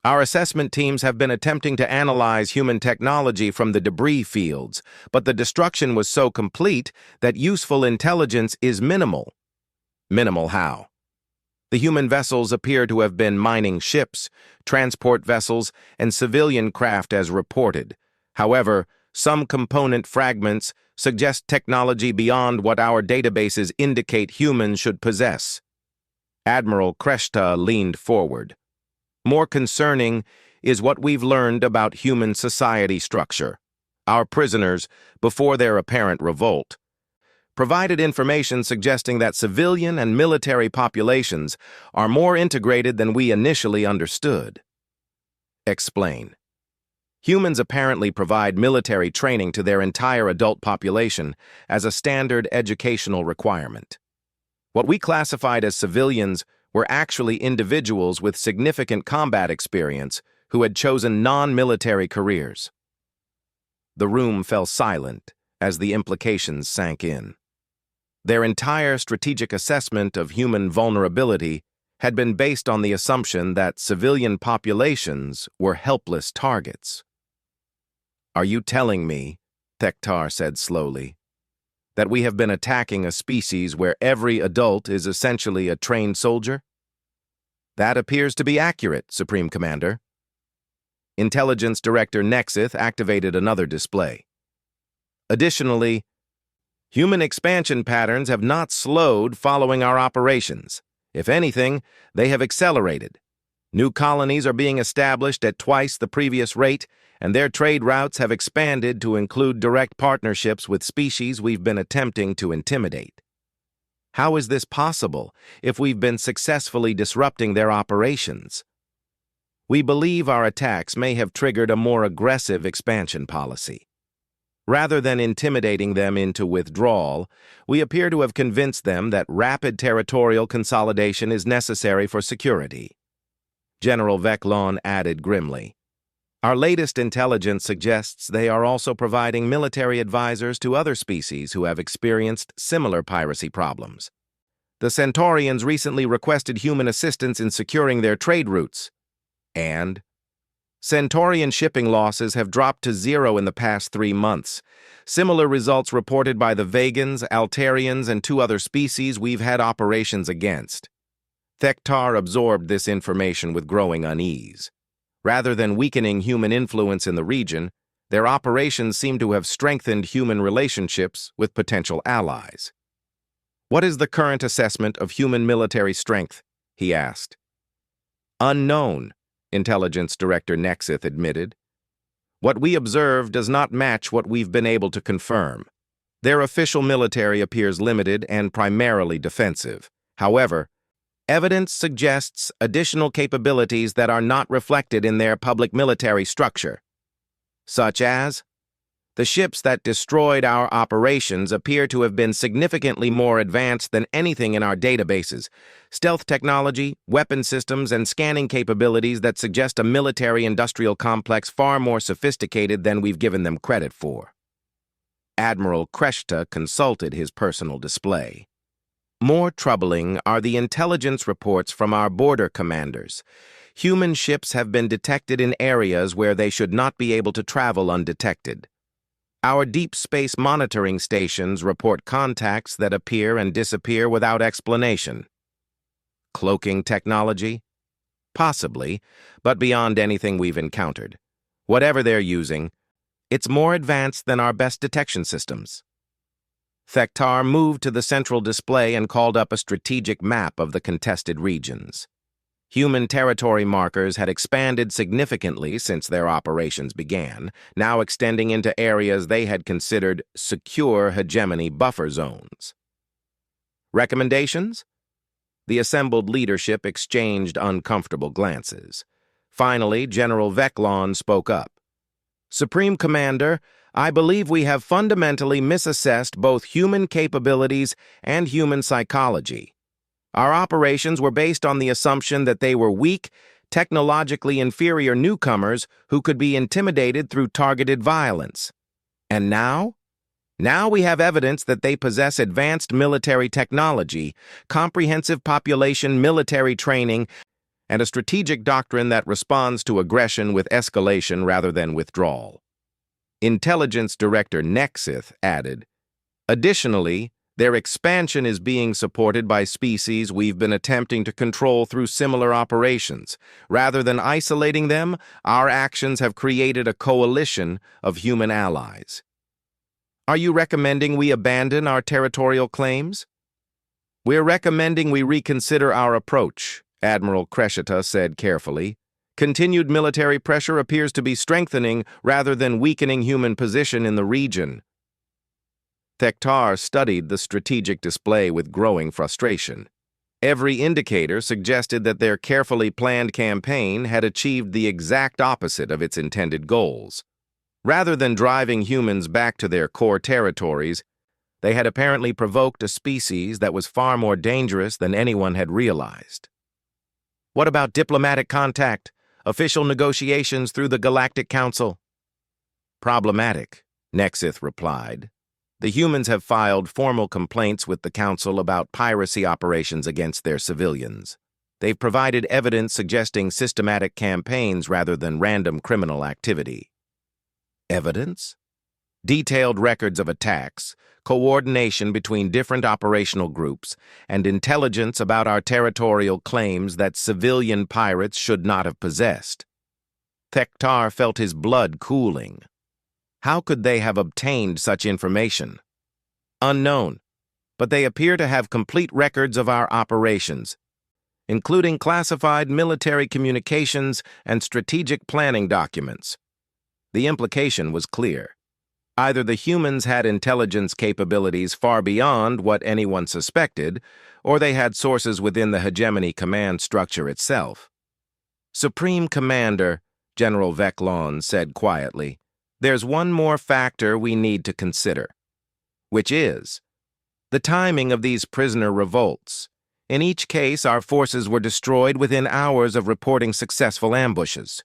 Our assessment teams have been attempting to analyze human technology from the debris fields, but the destruction was so complete that useful intelligence is minimal. Minimal how? The human vessels appear to have been mining ships, transport vessels, and civilian craft as reported. However, some component fragments suggest technology beyond what our databases indicate humans should possess. Admiral Kreshta leaned forward. More concerning is what we've learned about human society structure. Our prisoners, before their apparent revolt, provided information suggesting that civilian and military populations are more integrated than we initially understood. Explain. Humans apparently provide military training to their entire adult population as a standard educational requirement. What we classified as civilians were actually individuals with significant combat experience who had chosen non-military careers. The room fell silent as the implications sank in. Their entire strategic assessment of human vulnerability had been based on the assumption that civilian populations were helpless targets. Are you telling me, Thektar said slowly, that we have been attacking a species where every adult is essentially a trained soldier? That appears to be accurate, Supreme Commander. Intelligence Director Nexith activated another display. Additionally, human expansion patterns have not slowed following our operations. If anything, they have accelerated. New colonies are being established at twice the previous rate, and their trade routes have expanded to include direct partnerships with species we've been attempting to intimidate. How is this possible if we've been successfully disrupting their operations? We believe our attacks may have triggered a more aggressive expansion policy. Rather than intimidating them into withdrawal, we appear to have convinced them that rapid territorial consolidation is necessary for security. General Veclon added grimly. Our latest intelligence suggests they are also providing military advisors to other species who have experienced similar piracy problems. The Centaurians recently requested human assistance in securing their trade routes, and Centaurian shipping losses have dropped to 0 in the past 3 months. Similar results reported by the Vegans, Altarians, and 2 other species we've had operations against. Thektar absorbed this information with growing unease. Rather than weakening human influence in the region, their operations seem to have strengthened human relationships with potential allies. What is the current assessment of human military strength? He asked. Unknown, Intelligence Director Nexith admitted. What we observe does not match what we've been able to confirm. Their official military appears limited and primarily defensive. However, evidence suggests additional capabilities that are not reflected in their public military structure, such as the ships that destroyed our operations appear to have been significantly more advanced than anything in our databases. Stealth technology, weapon systems, and scanning capabilities that suggest a military-industrial complex far more sophisticated than we've given them credit for. Admiral Kreshta consulted his personal display. More troubling are the intelligence reports from our border commanders. Human ships have been detected in areas where they should not be able to travel undetected. Our deep space monitoring stations report contacts that appear and disappear without explanation. Cloaking technology? Possibly, but beyond anything we've encountered. Whatever they're using, it's more advanced than our best detection systems. Thektar moved to the central display and called up a strategic map of the contested regions. Human territory markers had expanded significantly since their operations began, now extending into areas they had considered secure hegemony buffer zones. Recommendations? The assembled leadership exchanged uncomfortable glances. Finally, General Veclon spoke up. Supreme Commander, I believe we have fundamentally misassessed both human capabilities and human psychology. Our operations were based on the assumption that they were weak, technologically inferior newcomers who could be intimidated through targeted violence. And now? Now we have evidence that they possess advanced military technology, comprehensive population military training, and a strategic doctrine that responds to aggression with escalation rather than withdrawal. Intelligence Director Nexith added, additionally, their expansion is being supported by species we've been attempting to control through similar operations. Rather than isolating them, our actions have created a coalition of human allies. Are you recommending we abandon our territorial claims? We're recommending we reconsider our approach, Admiral Kreshta said carefully. Continued military pressure appears to be strengthening rather than weakening human position in the region. Thektar studied the strategic display with growing frustration. Every indicator suggested that their carefully planned campaign had achieved the exact opposite of its intended goals. Rather than driving humans back to their core territories, they had apparently provoked a species that was far more dangerous than anyone had realized. What about diplomatic contact, official negotiations through the Galactic Council? Problematic, Nexith replied. The humans have filed formal complaints with the Council about piracy operations against their civilians. They've provided evidence suggesting systematic campaigns rather than random criminal activity. Evidence? Detailed records of attacks, coordination between different operational groups, and intelligence about our territorial claims that civilian pirates should not have possessed. Thektar felt his blood cooling. How could they have obtained such information? Unknown, but they appear to have complete records of our operations, including classified military communications and strategic planning documents. The implication was clear. Either the humans had intelligence capabilities far beyond what anyone suspected, or they had sources within the hegemony command structure itself. Supreme Commander, General Veclon said quietly, there's one more factor we need to consider, which is the timing of these prisoner revolts. In each case, our forces were destroyed within hours of reporting successful ambushes.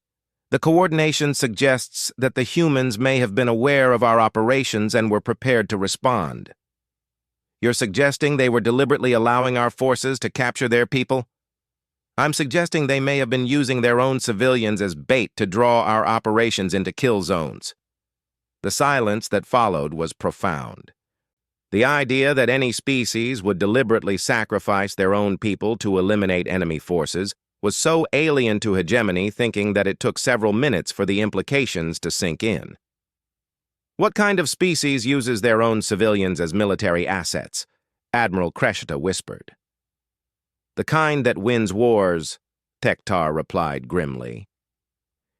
The coordination suggests that the humans may have been aware of our operations and were prepared to respond. You're suggesting they were deliberately allowing our forces to capture their people? I'm suggesting they may have been using their own civilians as bait to draw our operations into kill zones. The silence that followed was profound. The idea that any species would deliberately sacrifice their own people to eliminate enemy forces was so alien to hegemony thinking that it took several minutes for the implications to sink in. What kind of species uses their own civilians as military assets? Admiral Kreshta whispered. The kind that wins wars, Tektar replied grimly.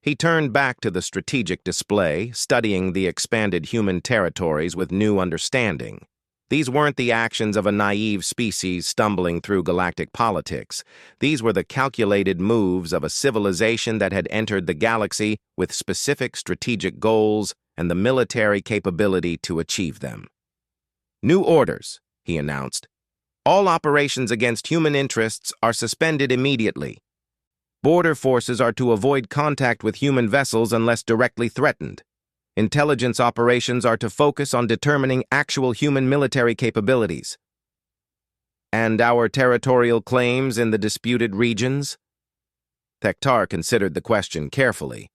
He turned back to the strategic display, studying the expanded human territories with new understanding. These weren't the actions of a naive species stumbling through galactic politics. These were the calculated moves of a civilization that had entered the galaxy with specific strategic goals and the military capability to achieve them. "New orders," he announced. "All operations against human interests are suspended immediately. Border forces are to avoid contact with human vessels unless directly threatened. Intelligence operations are to focus on determining actual human military capabilities." "And our territorial claims in the disputed regions?" Tektar considered the question carefully.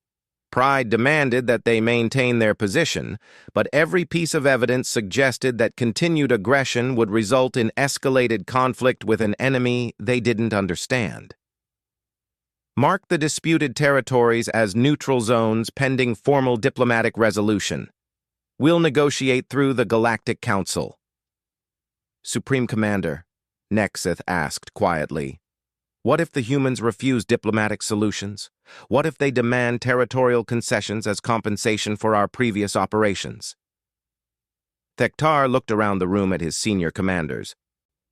Pride demanded that they maintain their position, but every piece of evidence suggested that continued aggression would result in escalated conflict with an enemy they didn't understand. "Mark the disputed territories as neutral zones pending formal diplomatic resolution. We'll negotiate through the Galactic Council." "Supreme Commander," Nexith asked quietly, "what if the humans refuse diplomatic solutions? What if they demand territorial concessions as compensation for our previous operations?" Tektar looked around the room at his senior commanders,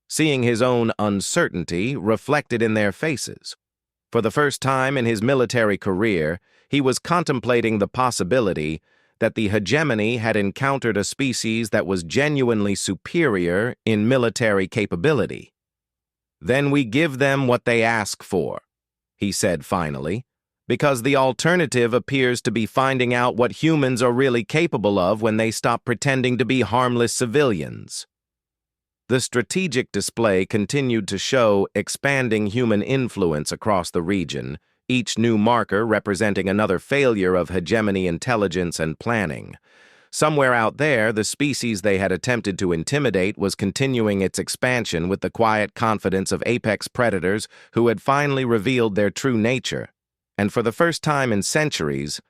seeing his own uncertainty reflected in their faces. For the first time in his military career, he was contemplating the possibility that the hegemony had encountered a species that was genuinely superior in military capability. "Then we give them what they ask for," he said finally, "because the alternative appears to be finding out what humans are really capable of when they stop pretending to be harmless civilians." The strategic display continued to show expanding human influence across the region, each new marker representing another failure of hegemony intelligence and planning. Somewhere out there, the species they had attempted to intimidate was continuing its expansion with the quiet confidence of apex predators who had finally revealed their true nature. And for the first time in centuries,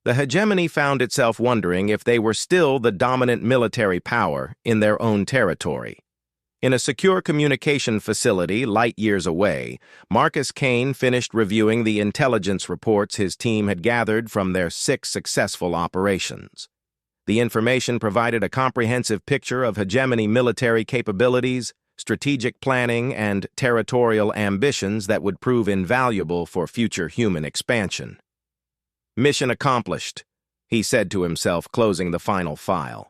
the hegemony found itself wondering if they were still the dominant military power in their own territory. In a secure communication facility light years away, Marcus Kane finished reviewing the intelligence reports his team had gathered from their 6 successful operations. The information provided a comprehensive picture of hegemony military capabilities, strategic planning, and territorial ambitions that would prove invaluable for future human expansion. "Mission accomplished," he said to himself, closing the final file.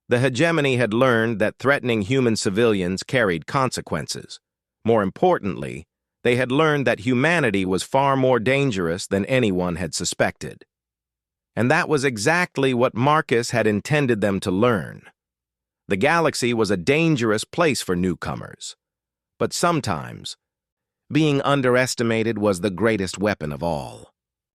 The hegemony had learned that threatening human civilians carried consequences. More importantly, they had learned that humanity was far more dangerous than anyone had suspected. And that was exactly what Marcus had intended them to learn. The galaxy was a dangerous place for newcomers. But sometimes, being underestimated was the greatest weapon of all.